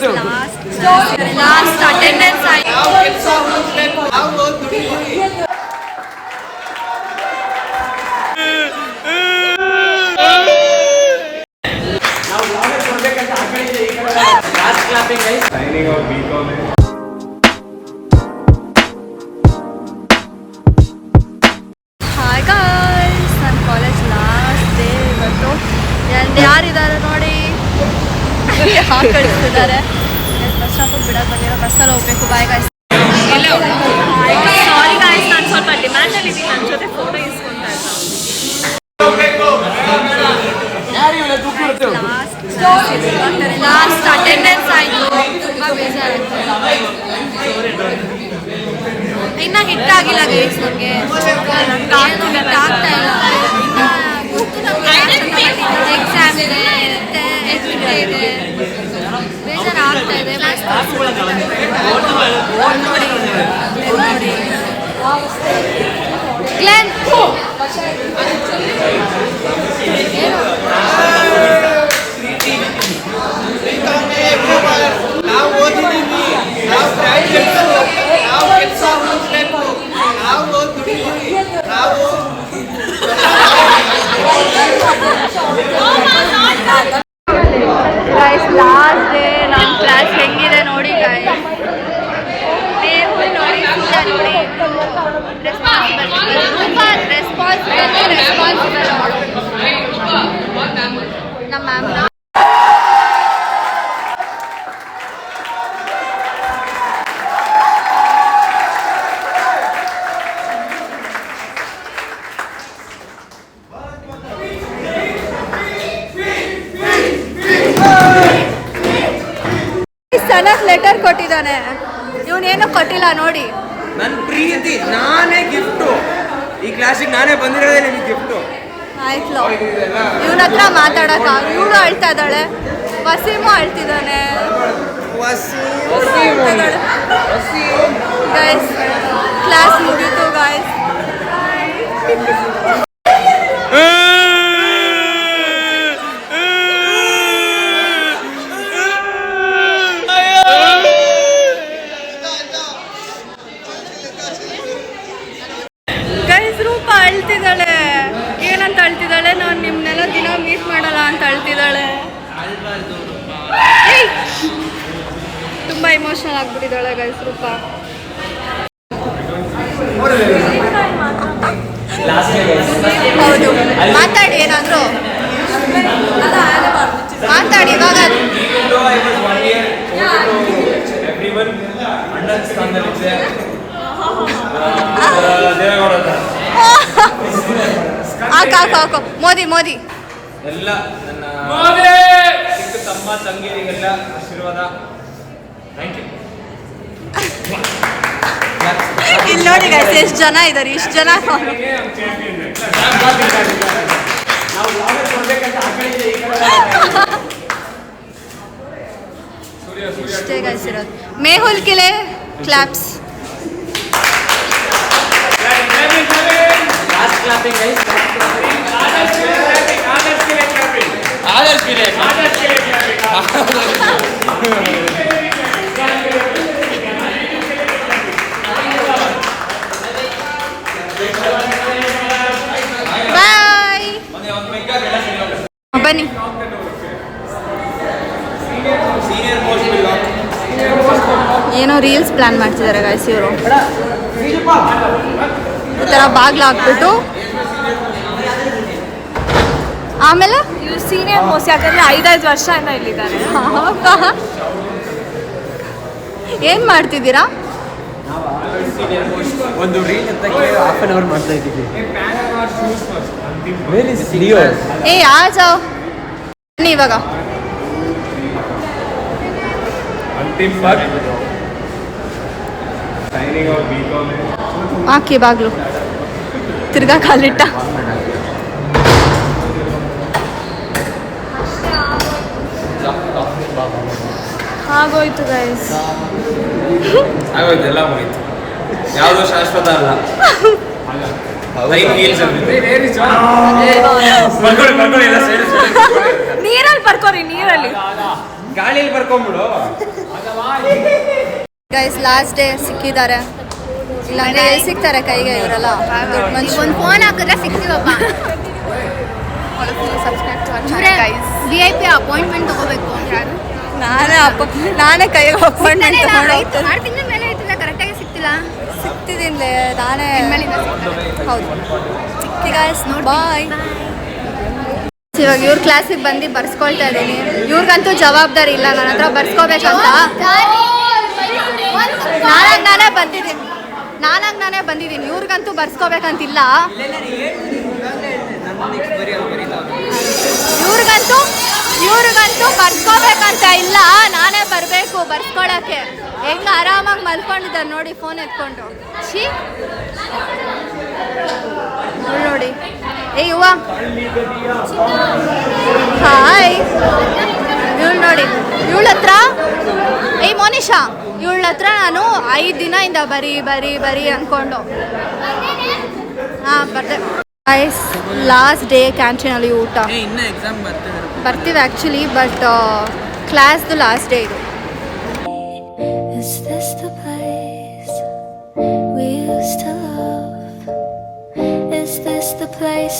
Last attendance last clapping guys. Signing off BCom. Hi guys, ನನ್ನ college last day ಇವತ್ತು. ಯಾರಿದ್ದಾರೆ ನೋಡಿ, ಯಾಕೆ ಕಳಿಸ್ತಿದ್ದಾರೆ? ಬಸ್ ಸ್ಟಾಪಿಗೆ ಬಿಡೋಕೆ ಬಂದಿರೋ, ಬಸ್ಸಲ್ಲಿ ಹೋಗ್ಬೇಕು. Bye guys. ಸಾರಿ ಗಾಯ್ಸ್, ನಾನು ಸ್ವಲ್ಪ ಡಿಮ್ಯಾಂಡಲ್ಲಿ ಇದ್ದೀನಿ. ನನ್ನ ಜೊತೆ ಫೋಟೋ ಇಸ್ಕೊಂತ ಲಾಸ್ಟ್ ಅಟೆಂಡೆನ್ಸ್ ಆಯಿತು. ತುಂಬ ಬೇಜಾರಾಗ್ತದೆ. ಇನ್ನು ಹಿಟ್ಟಾಗಿಲ್ಲ ಗೈಸ್, ನಮಗೆ ಆಗ್ತಾ ಇಲ್ಲ. ಎಕ್ಸಾಮ್ ಇದೆ, ಎಕ್ಸಿಟ್ ಇದೆ, ಬೇಜಾರಾಗ್ತಾ ಇದೆ. ನೋಡಿ ಗ್ಲೆನ್ ಗೈಸ್, ಲಾಸ್ಟ್ ಡೇ ನಮ್ಮ ಕ್ಲಾಸ್ ಹೆಂಗಿದೆ ನೋಡಿ ಗೈಸ್. ನೋಡಿ ರೆಸ್ಪಾನ್ಸಿಬಲ್ ನಮ್ಮ ಮ್ಯಾಮ್. ಚೆನ್ನಾಗಿ ಲೆಟರ್ ಕೊಟ್ಟಿದ್ದಾನೆ, ಇವನೇನು ಕೊಟ್ಟಿಲ್ಲ ನೋಡಿ. ನನ್ನ ಪ್ರೀತಿ ನಾನೇ ಗಿಫ್ಟು, ಈ ಕ್ಲಾಸಿಗೆ ನಾನೇ ಬಂದಿರೋದೇ ನಿಮಗೆ ಗಿಫ್ಟು. ಆಯ್ತು, ಇವನ ಹತ್ರ ಮಾತಾಡಕ. ಇವಳು ಅಳ್ತಾ ಇದ್ದಾಳೆ, ವಸೀಮು ಅಳ್ತಿದ್ದಾನೆ. ಗೈಸ್, ಕ್ಲಾಸ್ ಮುಗೀತು ಗೈಸ್. ಅಳ್ತಿದ್ದಾಳೆ. ಏನಂತ ಅಳ್ತಿದ್ದಾಳೆ? ನಾನು ನಿಮ್ಮನ್ನೆಲ್ಲ ದಿನ ಮೀಟ್ ಮಾಡಲ್ಲ ಅಂತ ಅಳ್ತಿದ್ದಾಳೆ. ತುಂಬ ಇಮೋಷನಲ್ ಆಗ್ಬಿಟ್ಟಿದ್ದಾಳೆ ಗೈಸ್ ರೂಪ. ಹೌದು, ಮಾತಾಡಿ, ಏನಾದರೂ ಮಾತಾಡಿ ಇವಾಗ. ಹಾಕು ಮೋದಿ ಮೋದಿ ಎಲ್ಲ ನನ್ನ ಚಿಕ್ಕ ತಮ್ಮ ತಂಗಿಯರಿಗೆಲ್ಲ ಆಶೀರ್ವಾದ. Thank you. ಇಲ್ಲಿ ನೋಡಿ ಗೈಸ್, ಎಷ್ಟು ಜನ ಇದ್ದಾರೆ, ಇಷ್ಟು ಜನ. ಇಷ್ಟೇ ಗೈಸ್ ಇರೋದು. ಮೇಹುಲ್ ಕಿಲೆ claps. Last clapping guys. Others ke liye bye. ಬನ್ನಿ. ಏನೋ ರೀಲ್ಸ್ ಪ್ಲಾನ್ ಮಾಡ್ತಿದ್ದಾರೆ ಗೈಸ್ ಇವರು. ಈ ಥರ ಬಾಗ್ಲು ಹಾಕ್ಬಿಟ್ಟು ಆಮೇಲೆ ಇವ್ರು ಸೀನಿಯರ್ ಮೋಸ್ಟ್, ಯಾಕಂದರೆ 5 ವರ್ಷದಿಂದ ಇಲ್ಲಿದ್ದಾರೆ. ಏನು ಮಾಡ್ತಿದ್ದೀರಾ? ಒಂದು ರೀಲ್ ಅಂತ ಹಾಫ್ ಅನ್ ಅವರ್ ಮಾಡ್ತಾ ಇದ್ದೀವಿ. ಏ ಆಜಾವ್ ಬನ್ನಿ ಇವಾಗ. ಹಾಕಿ ಬಾಗ್ಲು, ತಿರ್ಗಾ ಕಾಲಿಟ್ಟ. ಆಗೋಯ್ತು ಗೈಸ್, ಆಗೋಯ್ತು, ಎಲ್ಲ ಹೋಯ್ತು. ಯಾವುದೋ ಶಾಶ್ವತ ಅಲ್ಲ. ನೀರಲ್ಲಿ ಬರ್ಕೋರಿ, ನೀರಲ್ಲಿ ಗಾಳಿಯಲ್ಲಿ ಬರ್ಕೊಂಬಿಡು. ಗೈಸ್ ಲಾಸ್ಟ್ ಡೇ ಸಿಕ್ಕಿದ್ದಾರೆ. ಇಲ್ಲಾಂದ್ರೆ ಎಲ್ಲಿ ಸಿಗ್ತಾರೆ ಕೈಗೆ ಇವರೆಲ್ಲ ದೊಡ್ಡ ಮನುಷ್ಯ. ಒಂದು ಫೋನ್ ಹಾಕಿದ್ರೆ ಸಿಗ್ತೀವಪ್ಪ. VIP ಅಪಾಯಿಂಟ್ಮೆಂಟ್ ತಗೋಬೇಕು ಅಂತ ಯಾರು? ನಾನೇ ಕೈಗೆ ಅಪಾಯಿಂಟ್ಮೆಂಟ್ ತಗೊಂಡು ಹೋಗ್ತೀನಿ. 6 ತಿಂಗಳ ಮೇಲೆ ಆಯ್ತಿಲ್ಲ, ಕರೆಕ್ಟಾಗಿ ಸಿಗ್ತಿಲ್ಲ. ಸಿಗ್ತಿದ್ದೀನಿ ನಾನೇ. ಹೌದು ಸಿಕ್ತಿ ಗಾಯ್ಸ್. ನೋಡಿ ಬಾಯ್. ಇವಾಗ ಇವ್ರ ಕ್ಲಾಸಿಗೆ ಬಂದು ಬರ್ಸ್ಕೊಳ್ತಾ ಇದ್ದೀನಿ. ಇವ್ರಿಗಂತೂ ಜವಾಬ್ದಾರಿ ಇಲ್ಲ ನನ್ನ ಹತ್ರ ಬರ್ಸ್ಕೋಬೇಕಂತ. ನಾನೇ ಬಂದಿದ್ದೀನಿ ಇವ್ರಿಗಂತೂ ಬರ್ಸ್ಕೋಬೇಕಂತಿಲ್ಲ. ಇವ್ರಿಗಂತೂ ಬರ್ಸ್ಕೋಬೇಕಂತ ಇಲ್ಲ. ನಾನೇ ಬರಬೇಕು ಬರ್ಸ್ಕೊಳಕ್ಕೆ. ಹೆಂಗ ಆರಾಮಾಗಿ ಮಲ್ಕೊಂಡಿದ್ದಾರೆ ನೋಡಿ ಫೋನ್ ಎತ್ಕೊಂಡು. ಛೀ ನೋಡಿ. ಏ ಯುವ ಹಾಯ್. ಇವಳು ನೋಡಿ ಇವಳ ಹತ್ರ ಮೋನಿಶಾ ಇವಳ ಹತ್ರ ನಾನು 5 ದಿನದಿಂದ ಬರೀ ಅಂದ್ಕೊಂಡು ಬರ್ದೆ. ಗೈಸ್ ಲಾಸ್ಟ್ ಡೇ ಕ್ಯಾಂಟೀನಲ್ಲಿ ಊಟ. ಇನ್ನೂ ಎಕ್ಸಾಮ್ ಬರ್ತೀವಿ ಆ್ಯಕ್ಚುಲಿ, ಬಟ್ ಕ್ಲಾಸ್ದು ಲಾಸ್ಟ್ ಡೇ ಇದು. Is this the place we used to love? Is this the place?